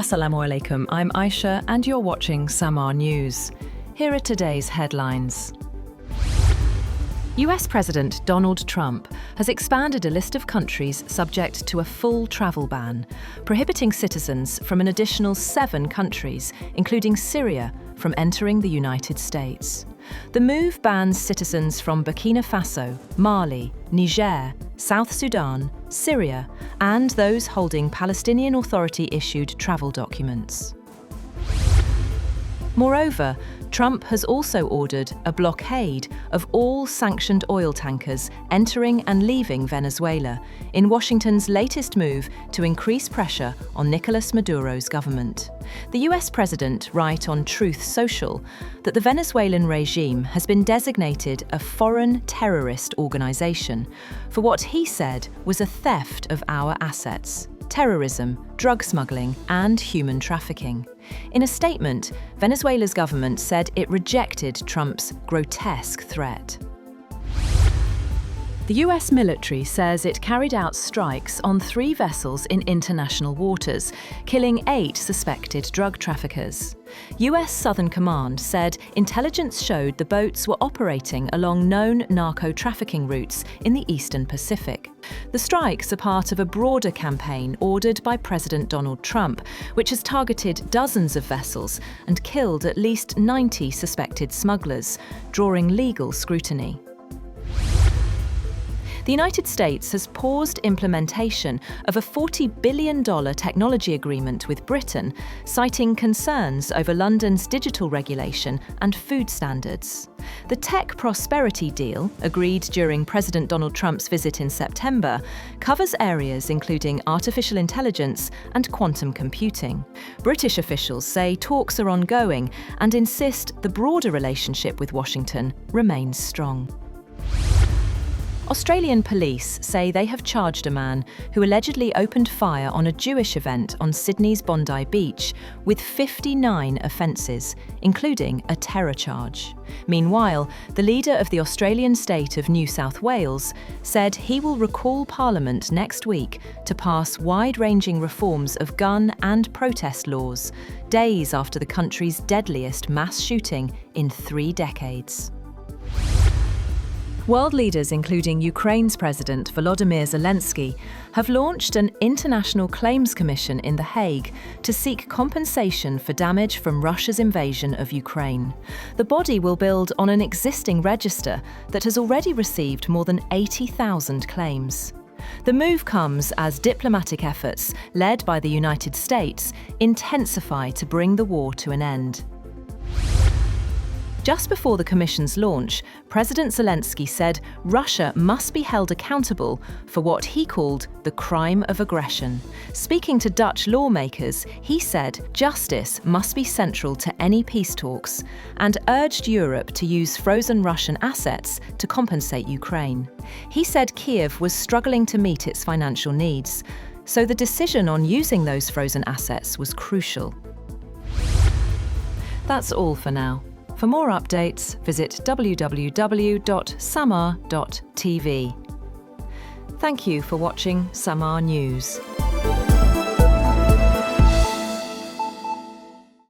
Assalamu alaikum, I'm Aisha and you're watching Samaa News. Here are today's headlines. US President Donald Trump has expanded a list of countries subject to a full travel ban, prohibiting citizens from an additional 7 countries, including Syria, from entering the United States. The move bans citizens from Burkina Faso, Mali, Niger, South Sudan, Syria, and those holding Palestinian Authority issued travel documents. Moreover, Trump has also ordered a blockade of all sanctioned oil tankers entering and leaving Venezuela in Washington's latest move to increase pressure on Nicolas Maduro's government. The US president wrote on Truth Social that the Venezuelan regime has been designated a foreign terrorist organization for what he said was a theft of our assets, terrorism, drug smuggling, and human trafficking. In a statement, Venezuela's government said it rejected Trump's grotesque threat. The US military says it carried out strikes on 3 vessels in international waters, killing 8 suspected drug traffickers. US Southern Command said intelligence showed the boats were operating along known narco-trafficking routes in the Eastern Pacific. The strikes are part of a broader campaign ordered by President Donald Trump, which has targeted dozens of vessels and killed at least 90 suspected smugglers, drawing legal scrutiny. The United States has paused implementation of a $40 billion technology agreement with Britain, citing concerns over London's digital regulation and food standards. The tech prosperity deal, agreed during President Donald Trump's visit in September, covers areas including artificial intelligence and quantum computing. British officials say talks are ongoing and insist the broader relationship with Washington remains strong. Australian police say they have charged a man who allegedly opened fire on a Jewish event on Sydney's Bondi Beach with 59 offences, including a terror charge. Meanwhile, the leader of the Australian state of New South Wales said he will recall Parliament next week to pass wide-ranging reforms of gun and protest laws, days after the country's deadliest mass shooting in 3 decades. World leaders, including Ukraine's President Volodymyr Zelensky, have launched an international claims commission in The Hague to seek compensation for damage from Russia's invasion of Ukraine. The body will build on an existing register that has already received more than 80,000 claims. The move comes as diplomatic efforts, led by the United States, intensify to bring the war to an end. Just before the Commission's launch, President Zelensky said Russia must be held accountable for what he called the crime of aggression. Speaking to Dutch lawmakers, he said justice must be central to any peace talks and urged Europe to use frozen Russian assets to compensate Ukraine. He said Kiev was struggling to meet its financial needs, so the decision on using those frozen assets was crucial. That's all for now. For more updates, visit www.samaa.tv. Thank you for watching Samaa News.